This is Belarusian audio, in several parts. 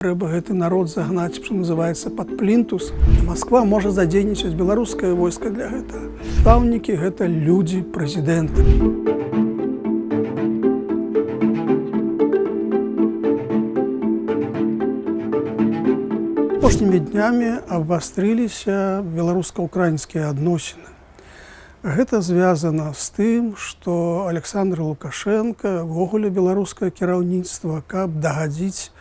Трэба гэты народ загнаць, што называецца, пад плінтус. Масква можа задзейнічаць беларускае войска для гэтага. Стаўнікі – гэта людзі прэзідэнта. Апошнімі днямі абвастрыліся беларуска-украінскія адносіны. Гэта звязана з тым, што Александр Лукашенко, ввогуле беларускае кіраўніцтва, каб дагадзіць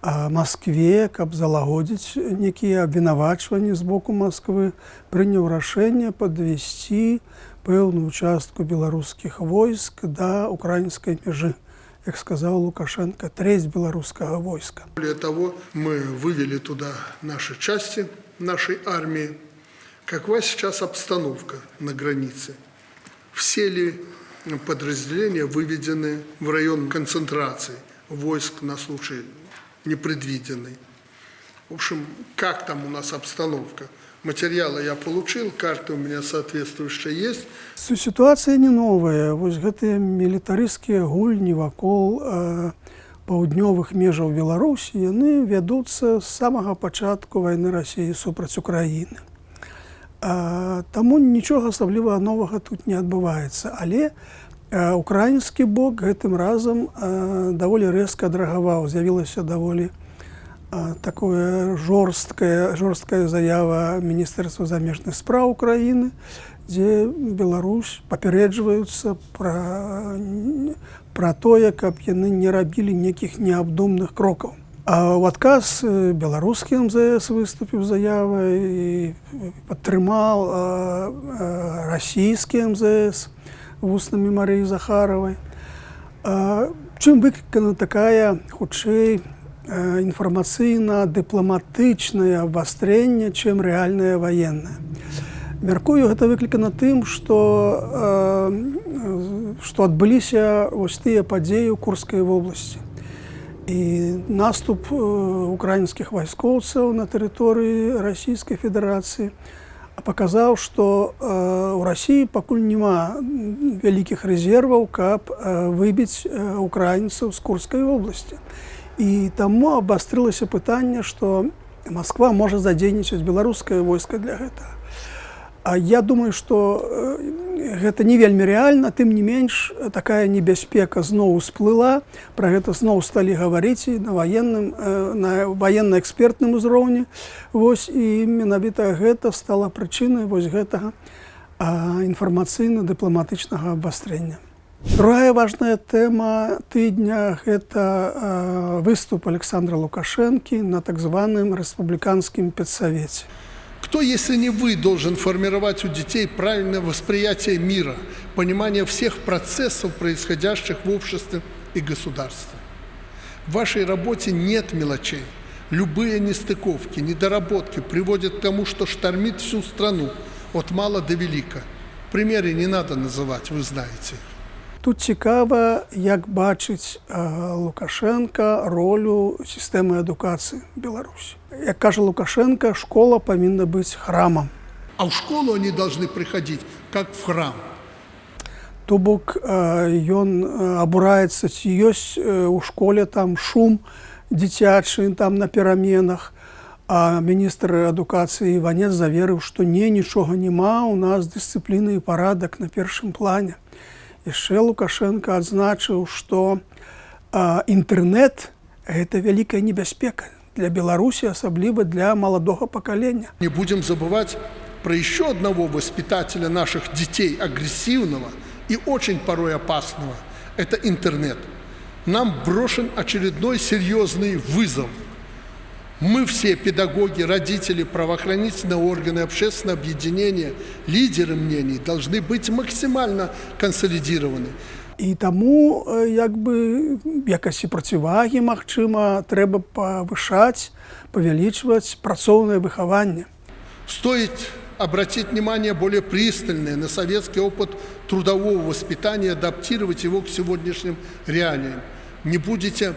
Маскве, каб залагодзіць некія абвінавачванні з боку Масквы, прыняў рашэнне падвесці пэўную частку беларускіх войск да украінскай мяжы. Як сказал Лукашенко, треть белорусского войска. Более того, мы вывели туда наши части, нашей армии. Какова сейчас обстановка на границе? Все ли подразделения выведены в район концентрации войск на случай непредвиденный? В общем, как там у нас обстановка? Материалы я получил, карты у меня соответствующие есть. Ситуация не новая. Вот гэтыя мілітарысцкія гульні вакол паўднёвых межаў Беларусі, яны вядуцца з самага пачатку вайны Расіі супраць Украіны. Таму нічога асаблівага новага тут не адбываецца. Але украінскі бок гэтым разам даволі рэзка адрэагаваў. З'явілася даволі такая жорсткая заява Міністэрства замежных спраў Украіны, дзе Беларусь папярэджваюцца пра тое, каб яны не рабілі нейкіх неабдумных крокаў. А ў адказ беларускі МЗС выступіў заявай і падтрымаў расійскі МЗС вуснамі Марыі Захаравай. Чым выклікана такая, хутчэй, інфармацыйна-дыпламатычнае абвастрэнне, чым рэальнае ваеннае. Мяркую, гэта выклікана тым, што адбыліся вось тыя падзеі ў Курскай вобласці. І наступ украінскіх вайскоўцаў на тэрыторыі Расійскай Федэрацыі паказаў, што ў Расіі пакуль няма вялікіх рэзерваў, каб выбіць украінцаў з Курскай вобласці. І таму абвастрылася пытанне, што Масква можа задзейнічаць беларускае войска для гэтага. А я думаю, што гэта не вельмі рэальна, тым не менш такая небяспека зноў усплыла, пра гэта зноў сталі гаварыць і на ваенна-экспертным узроўні. Вось і менавіта гэта стала прычынай вось гэтага інфармацыйна-дыпламатычнага абвастрэння. Другая важная тэма тыдня – гэта выступ Александра Лукашенки на так званым республиканском педсовете. Кто, если не вы, должен формировать у детей правильное восприятие мира, понимание всех процессов, происходящих в обществе и государстве? В вашей работе нет мелочей. Любые нестыковки, недоработки приводят к тому, что штормит всю страну, от мала до велика. Примеры не надо называть, вы знаете. Тут цікава, як бачыць Лукашенко ролю сістэмы адукацыі Беларусі. Як кажа Лукашенко, школа павінна быць храмам. А в школу они должны приходить, как в храм. То бок ён абураецца, ці ёсць у школе там шум дзіцячы там на пераменах, а міністр адукацыі Іванец заверыў, што нічога няма, у нас дысцыпліна і парадак на першым плане. Яшчэ Лукашенко адзначыў, што інтэрнэт – гэта вялікая небяспека для Беларусі, асабліва для маладога пакалення. Не будем забывать про еще одного воспитателя наших детей, агрессивного и очень порой опасного. Это интернет. Нам брошен очередной серьезный вызов. Мы все, педагоги, родители, правоохранительные органы, общественные объединения, лидеры мнений должны быть максимально консолидированы. І таму, якасці процівагі, магчыма, трэба павышаць, павялічваць працоўнае выхаванне. Стоит обратить внимание более пристальное на советский опыт трудового воспитания, адаптировать его к сегодняшним реалиям. Не будете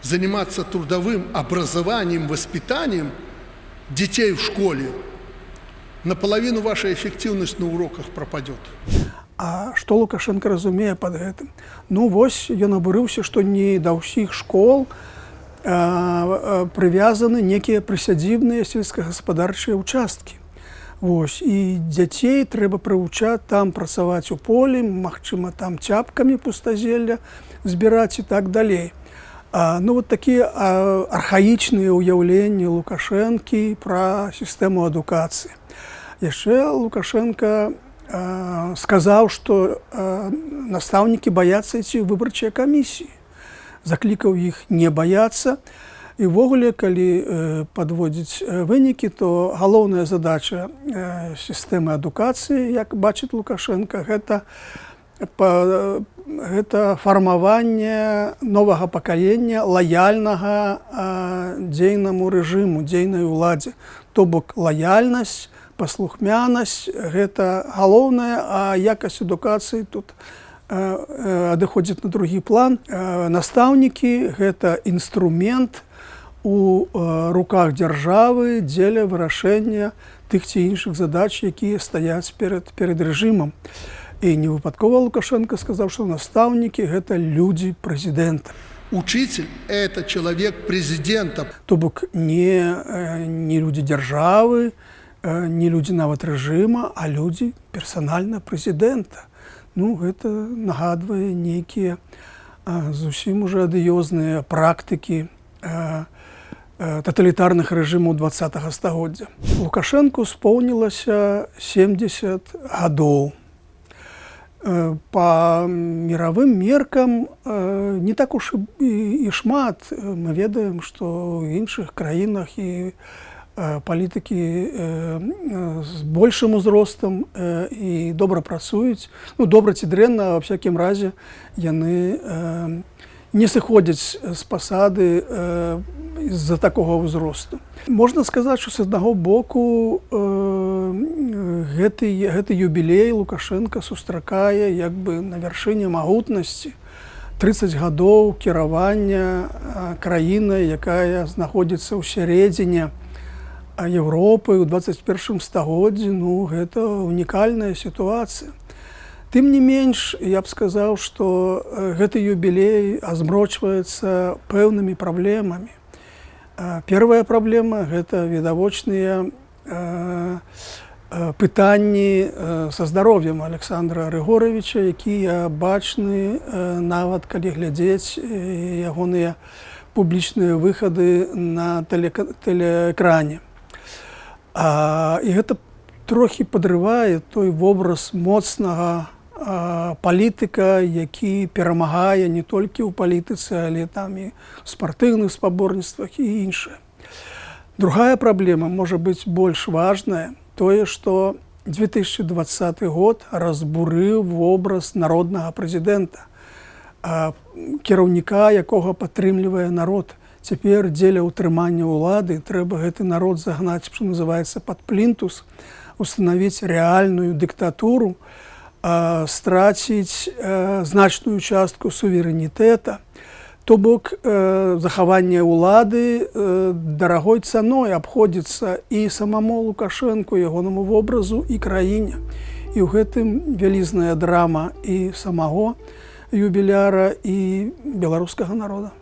заниматься трудовым образованием, воспитанием детей в школе, наполовину ваша эффективность на уроках пропадет. А што Лукашенко разумее пад гэтым? Ну вось, ён абурыўся, што не да ўсіх школ прывязаны некія прысядзібныя сельскагаспадарчыя ўчасткі. Вось, і дзяцей трэба прывучаць там працаваць у полі, магчыма, там цяпкамі пустазелля збіраць і так далей. Ну, вот такія архаічныя ўяўленні Лукашэнкі пра сістэму адукацыі. Яшчэ Лукашенко сказаў, што настаўнікі баяцца ісці ў выбарчыя камісіі. Заклікаў іх не баяцца. І ўвогуле, калі падводзіць вынікі, то галоўная задача сістэмы адукацыі, як бачыць Лукашенко, гэта фармаванне новага пакалення лаяльнага дзейнаму рэжыму, дзейнай уладзе. То бок лаяльнасць, паслухмянасць – гэта галоўнае, а якасць адукацыі тут адыходзіць на другі план. Настаўнікі – гэта інструмент у руках дзяржавы дзеля вырашэння тых ці іншых задач, якія стаяць перад рэжымам. І невыпадкова Лукашенко сказаў, што настаўнікі – гэта людзі прэзідэнта. Учитель – это человек президента. То бок не людзі дзяржавы, не людзі нават рэжыма, а людзі персанальна прэзідэнта. Ну, гэта нагадвае нейкія зусім уже адыёзныя практыкі таталітарных рэжымаў 20-го стагоддзя. Лукашэнку споўнілася 70 гадоў. Па міравым меркам не так уж і шмат. Мы ведаем, што ў іншых краінах і палітыкі з большым узростам і добра працуюць. Ну, добра ці дрэнна, ва всякім разе яны не сыходзяць з пасады з-за такога ўзросту. Можна сказаць, што з аднаго боку гэты юбілей Лукашенко сустракае як бы на вяршыні магутнасці. 30 гадоў кіравання краінай, якая знаходзіцца ў сярэдзіне Европы ў 21 стагоддзі, ну, гэта унікальная сітуацыя. Тым не менш, я б сказаў, што гэты юбілей азмрочваецца пэўнымі праблемамі. Первая праблема – гэта відавочныя пытанні са здароўем Александра Григоровича, якія бачны нават калі глядзець ягоныя публічныя выхады на тэлеэкране. І гэта трохі падрывае той вобраз моцнага палітыка, які перамагае не толькі ў палітыцы, але там і ў спартыўных спаборніцтвах і іншае. Другая праблема, можа быць больш важная, тое, што 2020 год разбурыў вобраз народнага прэзідэнта, кіраўніка, якога падтрымлівае народ. Цяпер дзеля ўтрымання ўлады трэба гэты народ загнаць, што называецца, пад плінтус, устанавіць рэальную дыктатуру, страціць значную частку суверэнітэта. То бок захаванне ўлады дарагой цаной абходзіцца і самому Лукашэнку, ягонаму вобразу, і краіне. І ў гэтым вялізная драма і самого юбіляра, і беларускага народа.